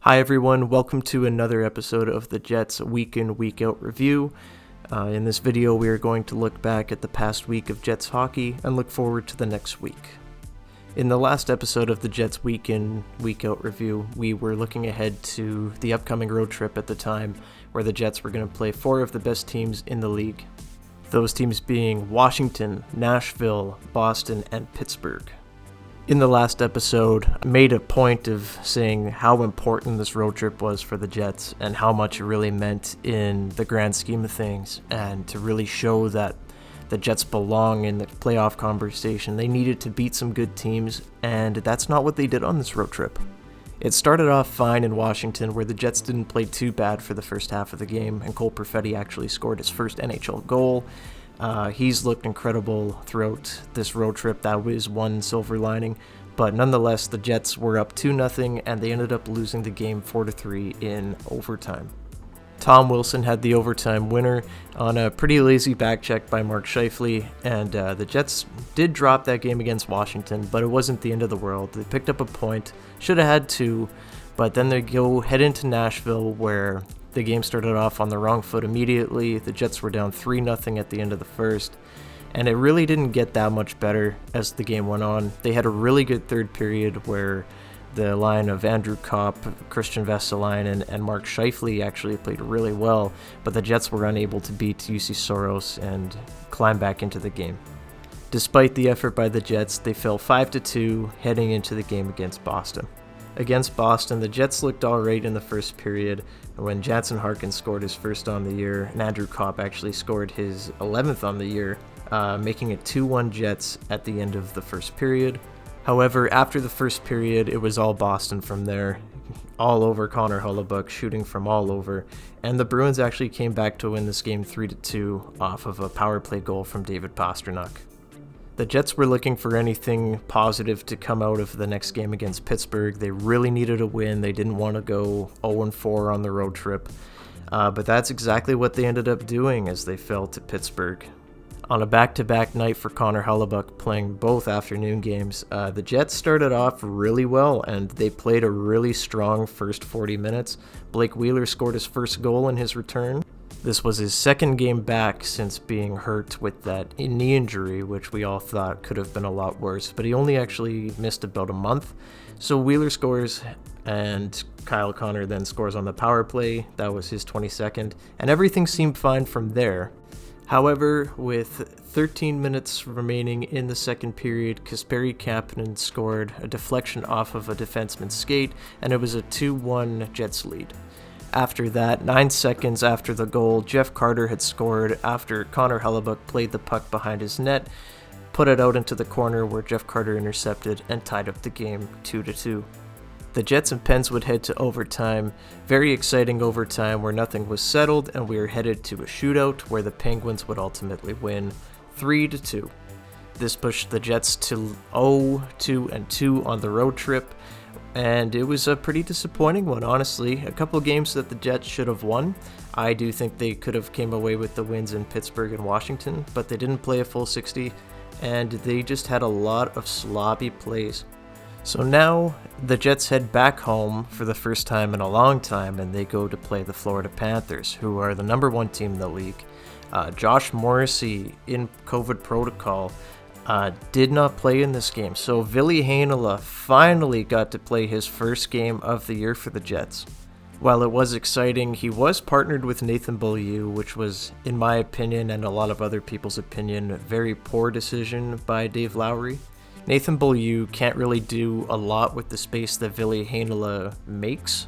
Hi everyone, welcome to another episode of the Jets Week In, Week Out review. In this video we are going to look back at the past week of Jets hockey and look forward to the next week. In the last episode of the Jets Week In, Week Out review, we were looking ahead to the upcoming road trip at the time where the Jets were going to play four of the best teams in the league. Those teams being Washington, Nashville, Boston, and Pittsburgh. In the last episode, I made a point of saying how important this road trip was for the Jets and how much it really meant in the grand scheme of things, and to really show that the Jets belong in the playoff conversation. They needed to beat some good teams, and that's not what they did on this road trip. It started off fine in Washington, where the Jets didn't play too bad for the first half of the game, and Cole Perfetti actually scored his first NHL goal. He's looked incredible throughout this road trip. That was one silver lining, but nonetheless, the Jets were up 2-0, and they ended up losing the game 4-3 in overtime. Tom Wilson had the overtime winner on a pretty lazy back check by Mark Scheifele, and the Jets did drop that game against Washington, but it wasn't the end of the world. They picked up a point, should have had two, but then they head into Nashville, where the game started off on the wrong foot immediately. The Jets were down 3-0 at the end of the first, and it really didn't get that much better as the game went on. They had a really good third period where the line of Andrew Kopp, Christian Vesalainen, and Mark Scheifele actually played really well, but the Jets were unable to beat UC Soros and climb back into the game. Despite the effort by the Jets, they fell 5-2 heading into the game against Boston. Against Boston, the Jets looked alright in the first period when Jansen Harkins scored his first on the year, and Andrew Kopp actually scored his 11th on the year, making it 2-1 Jets at the end of the first period. However, after the first period, it was all Boston from there, all over Connor Hellebuyck, shooting from all over, and the Bruins actually came back to win this game 3-2 off of a power play goal from David Pastrnak. The Jets were looking for anything positive to come out of the next game against Pittsburgh. They really needed a win. They didn't want to go 0-4 on the road trip, but that's exactly what they ended up doing as they fell to Pittsburgh. On a back-to-back night for Connor Hellebuyck, playing both afternoon games, the Jets started off really well, and they played a really strong first 40 minutes. Blake Wheeler scored his first goal in his return. This was his second game back since being hurt with that knee injury, which we all thought could have been a lot worse, but he only actually missed about a month. So Wheeler scores, and Kyle Connor then scores on the power play. That was his 22nd, and everything seemed fine from there. However, with 13 minutes remaining in the second period, Kasperi Kapanen scored a deflection off of a defenseman's skate, and it was a 2-1 Jets lead. After that, 9 seconds after the goal, Jeff Carter had scored after Connor Hellebuyck played the puck behind his net, put it out into the corner where Jeff Carter intercepted and tied up the game 2-2. The Jets and Pens would head to overtime, very exciting overtime where nothing was settled, and we were headed to a shootout where the Penguins would ultimately win 3-2. This pushed the Jets to 0-2 on the road trip, and it was a pretty disappointing one, honestly. A couple games that the Jets should have won. I do think they could have came away with the wins in Pittsburgh and Washington, but they didn't play a full 60, and they just had a lot of sloppy plays. So now the Jets head back home for the first time in a long time, and they go to play the Florida Panthers, who are the number one team in the league. Josh Morrissey in COVID protocol did not play in this game, so Ville Heinola finally got to play his first game of the year for the Jets. While it was exciting, he was partnered with Nathan Beaulieu, which was, in my opinion and a lot of other people's opinion, a very poor decision by Dave Lowry. Nathan Beaulieu can't really do a lot with the space that Ville Heinola makes,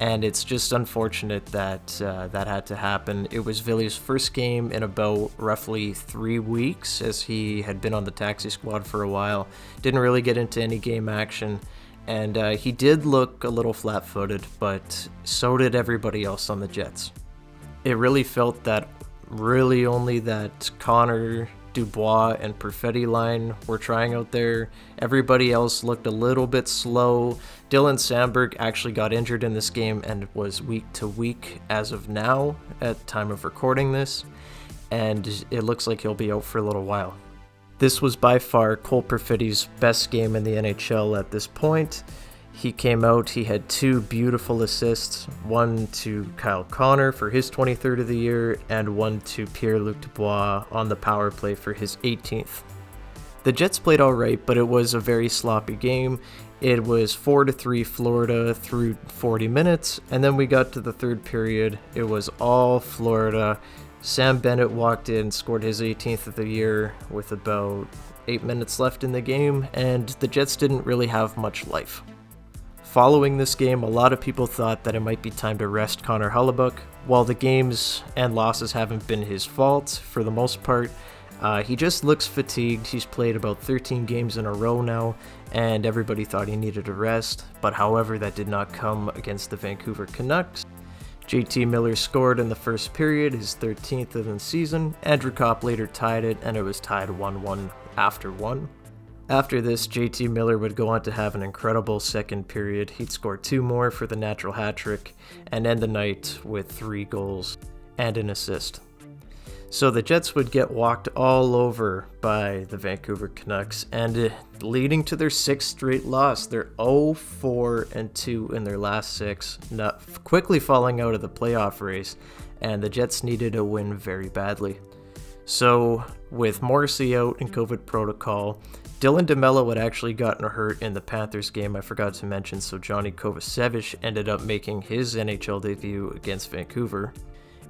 and it's just unfortunate that that had to happen. It was Ville's first game in about roughly 3 weeks, as he had been on the taxi squad for a while, didn't really get into any game action, and he did look a little flat-footed, but so did everybody else on the Jets. It really felt that really only that Connor, Dubois, and Perfetti line were trying out there. Everybody else looked a little bit slow. Dylan Sandberg actually got injured in this game and was week to week as of now at time of recording this, and it looks like he'll be out for a little while. This was by far Cole Perfetti's best game in the NHL at this point. He came out, he had 2 beautiful assists, one to Kyle Connor for his 23rd of the year, and one to Pierre-Luc Dubois on the power play for his 18th. The Jets played alright, but it was a very sloppy game. It was 4-3 Florida through 40 minutes, and then we got to the third period. It was all Florida. Sam Bennett walked in, scored his 18th of the year with about 8 minutes left in the game, and the Jets didn't really have much life. Following this game, a lot of people thought that it might be time to rest Connor Hellebuyck. While the games and losses haven't been his fault for the most part, he just looks fatigued. He's played about 13 games in a row now, and everybody thought he needed a rest, but however, that did not come against the Vancouver Canucks. JT Miller scored in the first period, his 13th of the season. Andrew Kopp later tied it, and it was tied 1-1 after one. After this, JT Miller would go on to have an incredible second period. He'd score 2 more for the natural hat trick and end the night with 3 goals and an assist. So the Jets would get walked all over by the Vancouver Canucks, and leading to their 6th straight loss. They're 0-4-2 in their last 6, quickly falling out of the playoff race, and the Jets needed a win very badly. So with Morrissey out in COVID protocol, Dylan DeMello had actually gotten hurt in the Panthers game, I forgot to mention, so Johnny Kovacevic ended up making his NHL debut against Vancouver.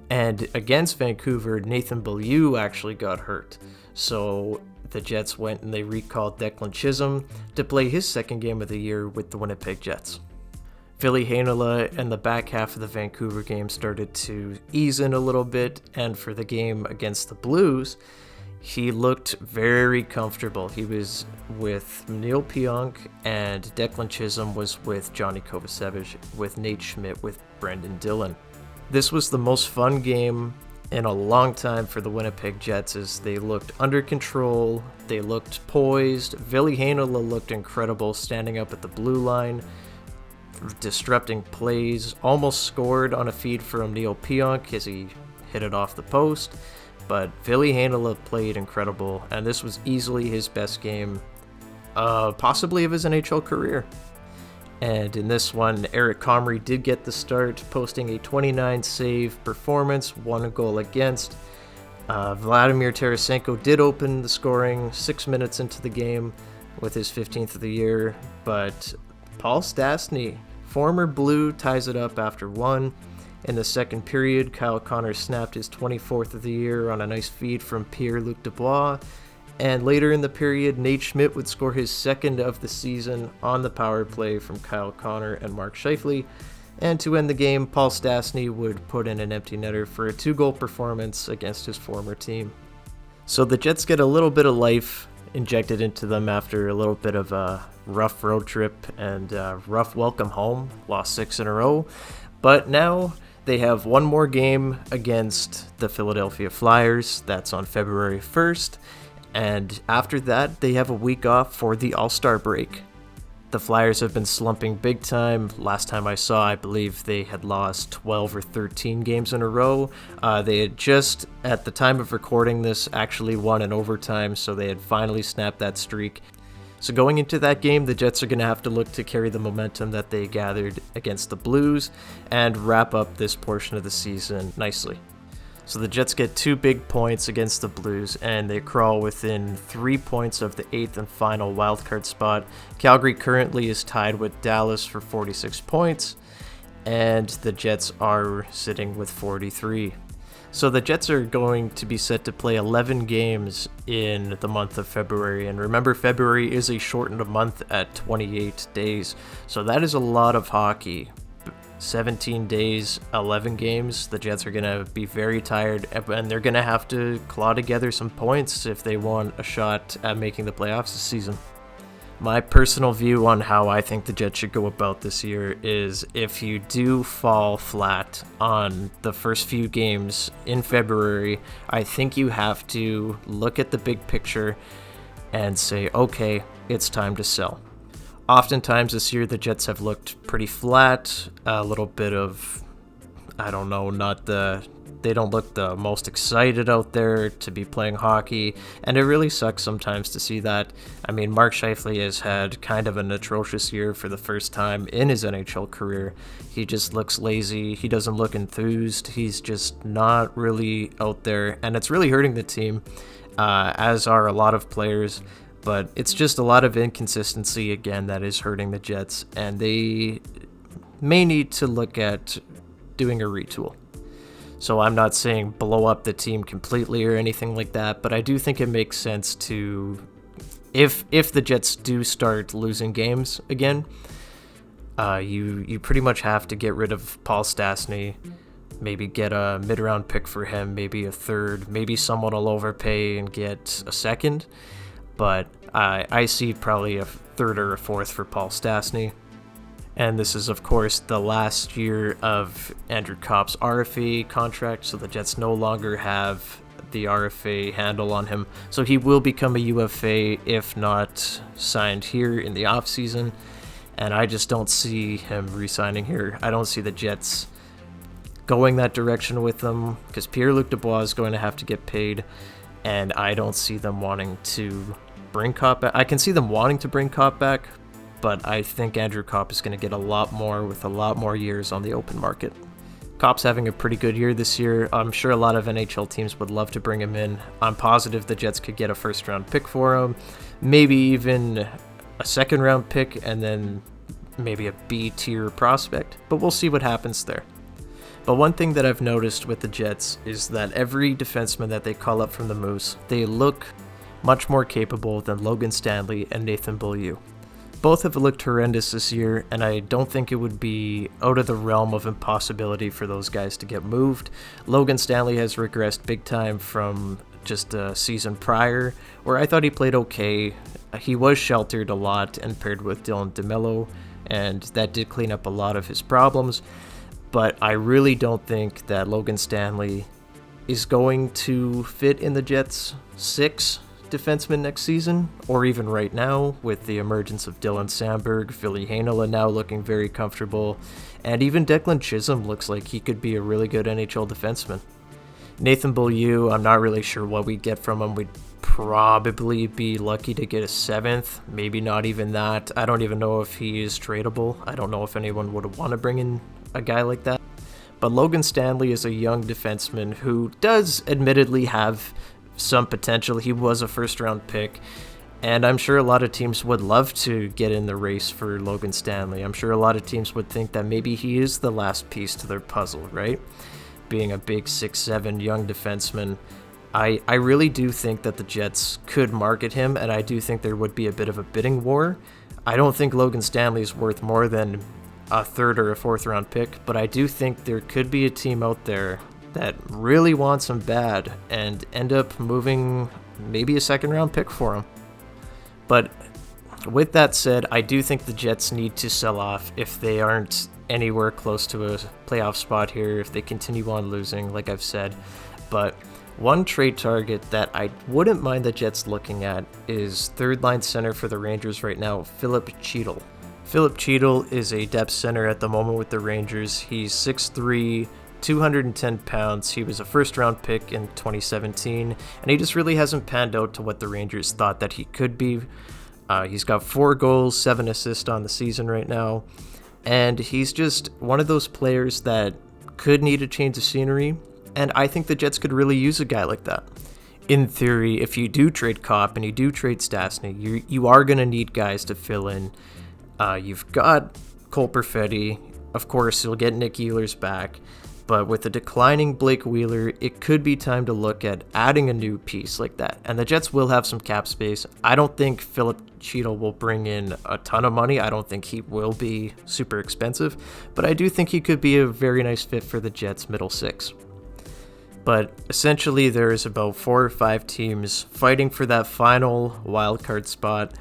And against Vancouver, Nathan Beaulieu actually got hurt. So the Jets went and they recalled Declan Chisholm to play his second game of the year with the Winnipeg Jets. Ville Heinola and the back half of the Vancouver game started to ease in a little bit, and for the game against the Blues, he looked very comfortable. He was with Neil Pionk, and Declan Chisholm was with Johnny Kovacevic, with Nate Schmidt, with Brendan Dillon. This was the most fun game in a long time for the Winnipeg Jets, as they looked under control, they looked poised. Ville Heinola looked incredible standing up at the blue line, disrupting plays, almost scored on a feed from Neil Pionk as he hit it off the post. But Ville Heinola played incredible, and this was easily his best game, possibly of his NHL career. And in this one, Eric Comrie did get the start, posting a 29-save performance, 1 goal against. Vladimir Tarasenko did open the scoring 6 minutes into the game with his 15th of the year, but Paul Stastny, former Blue, ties it up after 1. In the second period, Kyle Connor snapped his 24th of the year on a nice feed from Pierre-Luc Dubois. And later in the period, Nate Schmidt would score his 2nd of the season on the power play from Kyle Connor and Mark Scheifele. And to end the game, Paul Stastny would put in an empty netter for a 2-goal performance against his former team. So the Jets get a little bit of life injected into them after a little bit of a rough road trip and a rough welcome home, lost 6 in a row. But now they have one more game against the Philadelphia Flyers. That's on February 1st. And after that, they have a week off for the All-Star break. The Flyers have been slumping big time. Last time I saw, I believe they had lost 12 or 13 games in a row. They had just, at the time of recording this, actually won in overtime, so they had finally snapped that streak. So going into that game, the Jets are going to have to look to carry the momentum that they gathered against the Blues and wrap up this portion of the season nicely. So the Jets get 2 big points against the Blues, and they crawl within 3 points of the 8th and final wildcard spot. Calgary currently is tied with Dallas for 46 points, and the Jets are sitting with 43. So the Jets are going to be set to play 11 games in the month of February, and remember, February is a shortened month at 28 days, so that is a lot of hockey. 17 days, 11 games. The Jets are going to be very tired, and they're going to have to claw together some points if they want a shot at making the playoffs this season. My personal view on how I think the Jets should go about this year is, if you do fall flat on the first few games in February, I think you have to look at the big picture and say, okay, it's time to sell. Oftentimes this year, the Jets have looked pretty flat, a little bit of I don't know, they don't look the most excited out there to be playing hockey, and it really sucks sometimes to see that. I mean, Mark Scheifele has had kind of an atrocious year for the first time in his NHL career. He just looks lazy, he doesn't look enthused, he's just not really out there, and it's really hurting the team, as are a lot of players, but it's just a lot of inconsistency again that is hurting the Jets, and they may need to look at doing a retool. So I'm not saying blow up the team completely or anything like that, but I do think it makes sense to, if the Jets do start losing games again, you pretty much have to get rid of Paul Stastny, maybe get a mid-round pick for him, maybe a third, maybe someone will overpay and get a second, but I see probably a third or a fourth for Paul Stastny. And this is, of course, the last year of Andrew Kopp's RFA contract, so the Jets no longer have the RFA handle on him. So he will become a UFA if not signed here in the offseason. And I just don't see him re-signing here. I don't see the Jets going that direction with them, because Pierre-Luc Dubois is going to have to get paid. And I don't see them wanting to bring Kopp back. I can see them wanting to bring Kopp back, but I think Andrew Kopp is going to get a lot more with a lot more years on the open market. Kopp's having a pretty good year this year. I'm sure a lot of NHL teams would love to bring him in. I'm positive the Jets could get a first-round pick for him, maybe even a second-round pick, and then maybe a B-tier prospect, but we'll see what happens there. But one thing that I've noticed with the Jets is that every defenseman that they call up from the Moose, they look much more capable than Logan Stanley and Nathan Beaulieu. Both have looked horrendous this year, and I don't think it would be out of the realm of impossibility for those guys to get moved. Logan Stanley has regressed big time from just a season prior, where I thought he played okay. He was sheltered a lot and paired with Dylan DeMello, and that did clean up a lot of his problems. But I really don't think that Logan Stanley is going to fit in the Jets' 6 defenseman next season, or even right now, with the emergence of Dylan Sandberg, Philly Heinola now looking very comfortable, and even Declan Chisholm looks like he could be a really good NHL defenseman. Nathan Beaulieu, I'm not really sure what we get from him. We'd probably be lucky to get a 7th, maybe not even that. I don't even know if he is tradable. I don't know if anyone would want to bring in a guy like that. But Logan Stanley is a young defenseman who does admittedly have some potential. He was a first-round pick, and I'm sure a lot of teams would love to get in the race for Logan Stanley. I'm sure a lot of teams would think that maybe he is the last piece to their puzzle, right? Being a big 6'7" young defenseman. I really do think that the Jets could market him, and I do think there would be a bit of a bidding war. I don't think Logan Stanley is worth more than a 3rd or a 4th round pick, but I do think there could be a team out there that really wants him bad and end up moving maybe a 2nd round pick for him. But with that said, I do think the Jets need to sell off if they aren't anywhere close to a playoff spot here, if they continue on losing, like I've said. But one trade target that I wouldn't mind the Jets looking at is 3rd-line center for the Rangers right now, Philip Cheadle. Philip Cheadle is a depth center at the moment with the Rangers. He's 6'3", 210 pounds. He was a first-round pick in 2017, and he just really hasn't panned out to what the Rangers thought that he could be. He's got 4 goals, 7 assists on the season right now, and he's just one of those players that could need a change of scenery, and I think the Jets could really use a guy like that. In theory, if you do trade Kopp and you do trade Stastny, you are going to need guys to fill in. You've got Cole Perfetti. Of course, you'll get Nick Ehlers back. But with the declining Blake Wheeler, it could be time to look at adding a new piece like that. And the Jets will have some cap space. I don't think Philip Cheadle will bring in a ton of money. I don't think he will be super expensive. But I do think he could be a very nice fit for the Jets' middle 6. But essentially, there's about 4 or 5 teams fighting for that final wildcard spot.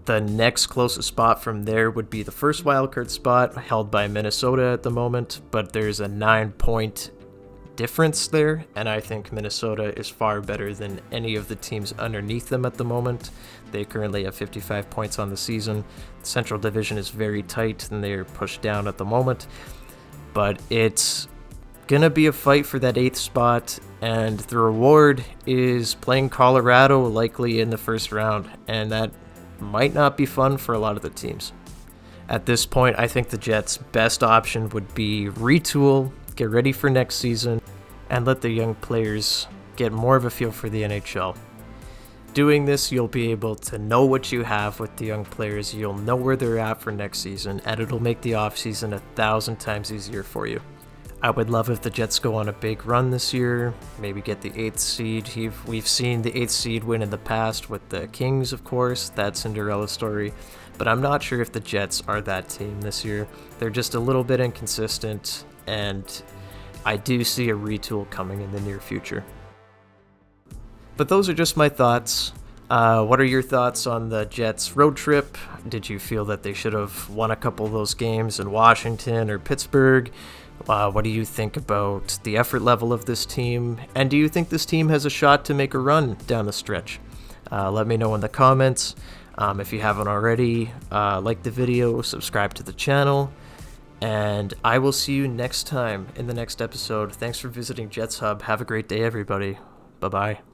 The next closest spot from there would be the first wildcard spot, held by Minnesota at the moment, but there's a 9-point difference there, and I think Minnesota is far better than any of the teams underneath them at the moment. They currently have 55 points on the season. The Central Division is very tight, and they're pushed down at the moment, but it's gonna be a fight for that 8th spot, and the reward is playing Colorado likely in the first round, and that might not be fun for a lot of the teams. At this point, I think the Jets' best option would be retool, get ready for next season, and let the young players get more of a feel for the NHL. Doing this, you'll be able to know what you have with the young players, you'll know where they're at for next season, and it'll make the offseason 1,000 times easier for you. I would love if the Jets go on a big run this year, maybe get the 8th seed. We've seen the 8th seed win in the past with the Kings, of course, that Cinderella story, but I'm not sure if the Jets are that team this year. They're just a little bit inconsistent, and I do see a retool coming in the near future. But those are just my thoughts. What are your thoughts on the Jets road trip? Did you feel that they should have won a couple of those games in Washington or Pittsburgh? What do you think about the effort level of this team? And do you think this team has a shot to make a run down the stretch? Let me know in the comments. If you haven't already, like the video, subscribe to the channel, and I will see you next time in the next episode. Thanks for visiting JetsHub. Have a great day, everybody. Bye-bye.